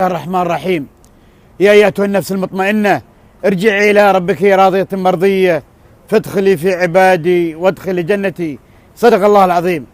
الرحمن الرحيم. يا أيتها النفس المطمئنة ارجعي إلى ربك راضية مرضية فادخلي في عبادي وادخلي جنتي. صدق الله العظيم.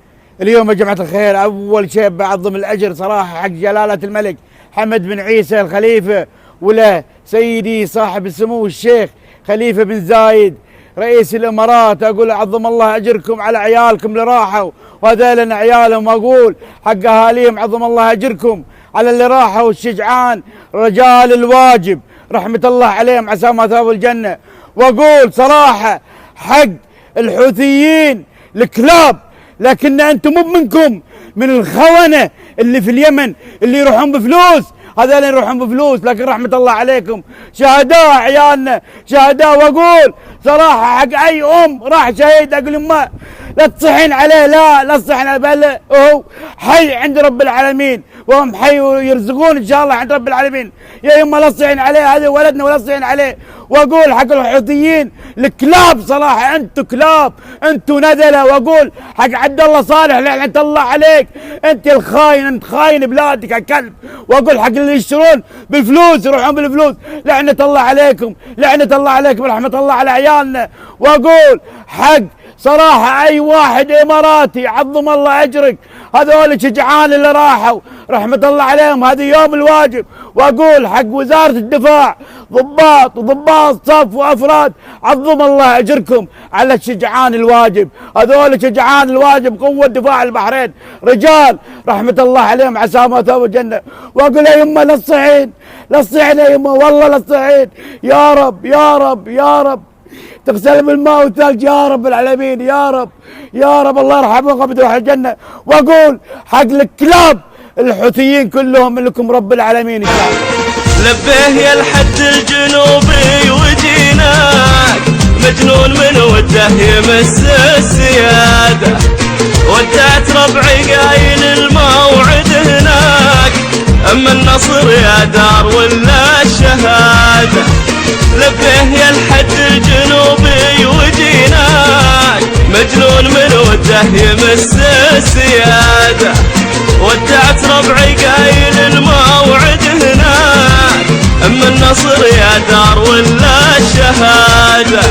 اليوم يا جماعة الخير أول شيء بعظم الأجر صراحة حق جلالة الملك حمد بن عيسى الخليفة، وله سيدي صاحب السمو الشيخ خليفة بن زايد رئيس الإمارات. أقول عظم الله أجركم على عيالكم اللي راحوا وهذول عيالهم. أقول حق أهاليهم عظم الله أجركم على اللي راحوا الشجعان رجال الواجب رحمة الله عليهم عسى ما ثواب الجنة. وأقول صراحة حق الحوثيين الكلاب، لكن أنتم مو منكم، من الخونة اللي في اليمن اللي يروحون بفلوس، هذول يروحون بفلوس، لكن رحمة الله عليكم شهداء عيالنا شهداء. وأقول صراحة حق أي أم راح شهيد أقول يما لا تصحين عليه، لا تصحين عليه، بل هو حي عند رب العالمين وهم حي ويرزقون إن شاء الله عند رب العالمين. يا يما لا تصحين عليه، هذا ولدنا ولا تصحين عليه. وأقول حق الحوثيين الكلاب صراحة أنتوا كلاب أنتوا نذلة. وأقول حق عبد الله صالح لعنة الله عليك أنت الخاين، أنت خاين بلادك يا كلب. وأقول حق اللي يشترون بالفلوس يروحون بالفلوس لعنة الله عليكم، لعنة الله عليكم ورحمة الله على عيالنا. وأقول حق صراحة أي واحد إماراتي عظم الله أجرك، هذول شجعان اللي راحوا رحمة الله عليهم هذا يوم الواجب. وأقول حق وزارة الدفاع ضباط وضباط صف وأفراد عظم الله أجركم على الشجعان الواجب، هذول شجعان الواجب قوة دفاع البحرين رجال رحمة الله عليهم عسى ما ثواب الجنة. وأقول يا يما لا تصحين لا تصحين يا يما والله لا تصحين، يا رب يا رب يا رب تغسل بالماء والثلج يا رب العالمين، يا رب يا رب الله يرحمهم ويدخلهم الجنة. واقول حق الكلاب الحوثيين كلهم لكم رب العالمين ان شاء الله. لبيه يا الحد الجنوبي وجيناك مجنون من وده يمس السيادة، ودعت ربعي قايل الموعد هناك، اما النصر يا دار ولا الشهادة. لبيه يا الحد الجنوبي وجيناك مجنون من وده يمس السيادة، ودعت ربعي قايل الموعد هناك، اما النصر يا دار ولا الشهادة.